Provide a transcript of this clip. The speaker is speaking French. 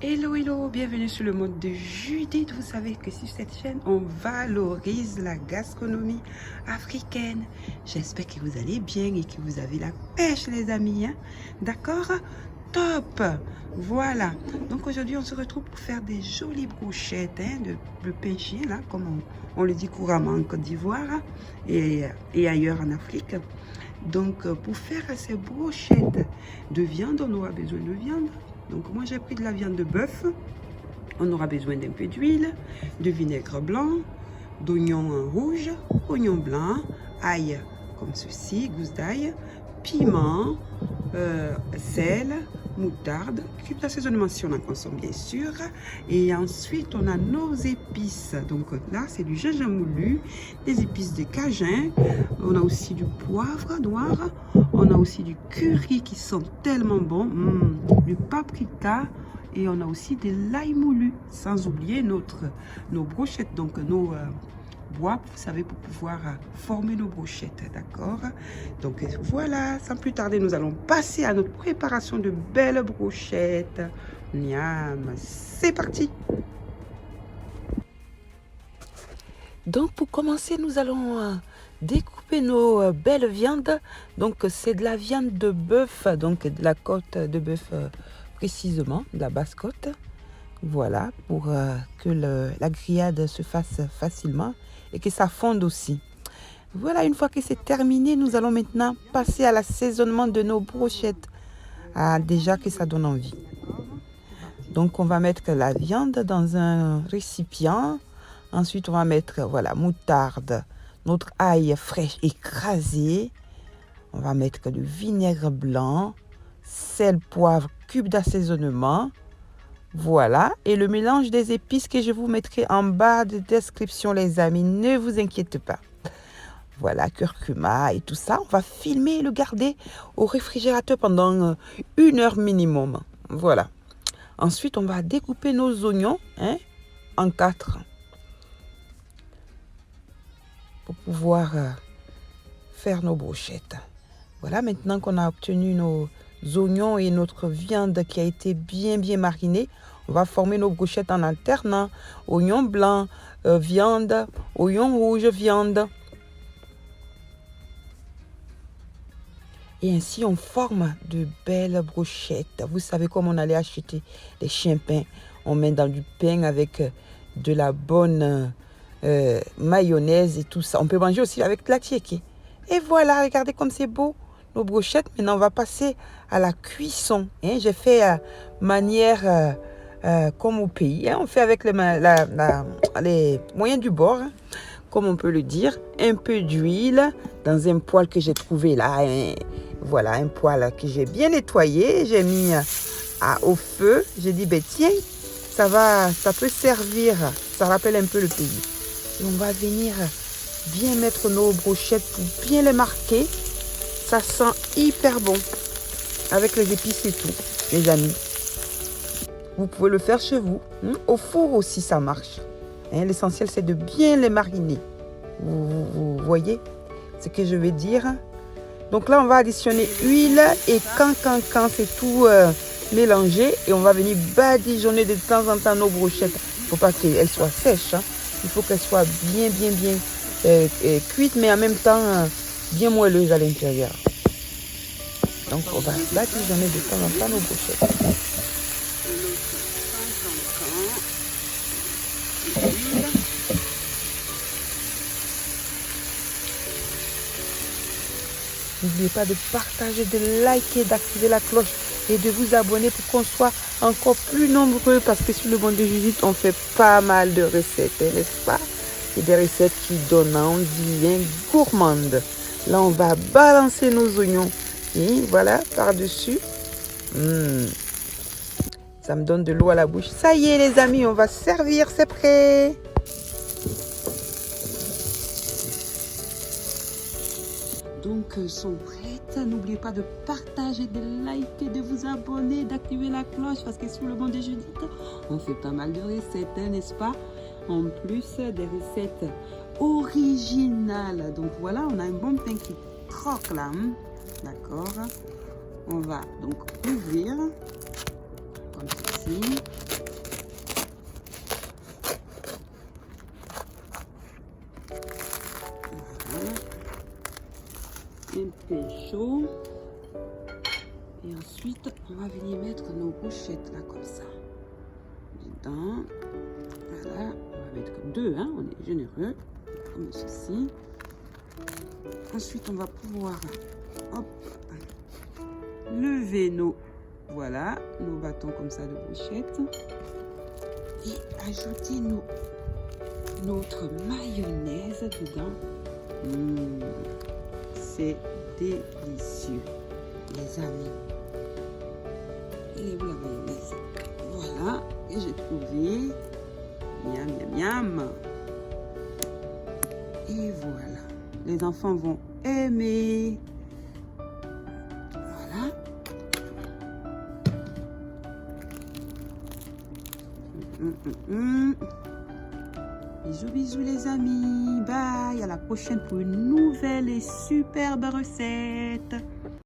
Hello, hello, bienvenue sur le mode de Judith. Vous savez que sur cette chaîne, on valorise la gastronomie africaine. J'espère que vous allez bien et que vous avez la pêche, les amis. Hein? D'accord? Top! Voilà. Donc aujourd'hui, on se retrouve pour faire des jolies brochettes de pain chien, là, comme on le dit couramment en Côte d'Ivoire et ailleurs en Afrique. Donc, pour faire ces brochettes de viande, on aura besoin de viande. Donc, moi, j'ai pris de la viande de bœuf. On aura besoin d'un peu d'huile, de vinaigre blanc, d'oignons rouges, oignons blancs, ail comme ceci, gousse d'ail, piment, sel, moutarde, cube d'assaisonnement si on en consomme bien sûr. Et ensuite, on a nos épices. Donc là, c'est du gingembre moulu, des épices de cajun. On a aussi du poivre noir. On a aussi du curry qui sont tellement bons. Du paprika. Et on a aussi de l'ail moulu. Sans oublier nos brochettes, donc nos bois, vous savez, pour pouvoir former nos brochettes, d'accord? Donc voilà, sans plus tarder, nous allons passer à notre préparation de belles brochettes. Miam, c'est parti! Donc pour commencer, nous allons découper nos belles viandes. Donc c'est de la viande de bœuf, donc de la côte de bœuf précisément, de la basse côte. Voilà, pour que la grillade se fasse facilement et que ça fonde aussi. Voilà, une fois que c'est terminé, nous allons maintenant passer à l'assaisonnement de nos brochettes. Ah, déjà que ça donne envie. Donc, on va mettre la viande dans un récipient. Ensuite, on va mettre, voilà, moutarde, notre ail fraîche écrasé. On va mettre du vinaigre blanc, sel, poivre, cube d'assaisonnement. Voilà, et le mélange des épices que je vous mettrai en bas de description, les amis, ne vous inquiétez pas. Voilà, curcuma et tout ça, on va filmer et le garder au réfrigérateur pendant 1 heure minimum. Voilà. Ensuite, on va découper nos oignons en 4 pour pouvoir faire nos brochettes. Voilà, maintenant qu'on a obtenu nos oignons et notre viande qui a été bien marinée, on va former nos brochettes en alternant oignon blanc, viande, oignon rouge, viande. Et ainsi, on forme de belles brochettes. Vous savez, comme on allait acheter des chiens-pains, on met dans du pain avec de la bonne mayonnaise et tout ça. On peut manger aussi avec de la tiéké. Et voilà, regardez comme c'est beau. Nos brochettes, maintenant on va passer à la cuisson. J'ai fait manière comme au pays. On fait avec les moyens du bord, comme on peut le dire. Un peu d'huile dans un poêle que j'ai trouvé là. Voilà, un poêle que j'ai bien nettoyé. J'ai mis au feu. J'ai dit, ben tiens, ça peut servir. Ça rappelle un peu le pays. Et on va venir bien mettre nos brochettes pour bien les marquer. Ça sent hyper bon avec les épices et tout, les amis. Vous pouvez le faire chez vous. Au four aussi, ça marche. L'essentiel, c'est de bien les mariner. Vous voyez ce que je veux dire? Donc là, on va additionner huile et quand c'est tout mélangé. Et on va venir badigeonner de temps en temps nos brochettes. Il ne faut pas qu'elles soient sèches. Il faut qu'elles soient bien cuites, mais en même temps bien moelleuses à l'intérieur. Donc on va badigeonner de temps en temps nos brochettes. N'oubliez pas de partager, de liker, d'activer la cloche et de vous abonner pour qu'on soit encore plus nombreux parce que sur le monde de Judith, on fait pas mal de recettes, n'est-ce pas? Et des recettes qui donnent envie, gourmandes. Là, on va balancer nos oignons. Et voilà, par-dessus. Ça me donne de l'eau à la bouche. Ça y est, les amis, on va servir. C'est prêt. Donc, sont prêtes. N'oubliez pas de partager, de liker, de vous abonner, d'activer la cloche parce que sur le monde de Judith, on fait pas mal de recettes, n'est-ce pas? En plus, des recettes originales. Donc, voilà, on a un bon pain qui croque là. D'accord? On va donc ouvrir comme ceci. champagne chaud. Et ensuite, on va venir mettre nos brochettes là comme ça. Dedans. Voilà. On va mettre 2, hein. On est généreux. Comme ceci. Ensuite, on va pouvoir hop, lever nos bâtons comme ça de brochette. Et ajouter notre mayonnaise dedans. C'est délicieux, les amis. Et où la mayonnaise? Voilà, et j'ai trouvé. Miam, miam, miam. Et voilà, les enfants vont aimer. Voilà. Bisous, bisous les amis. Bye. À la prochaine pour une nouvelle et superbe recette.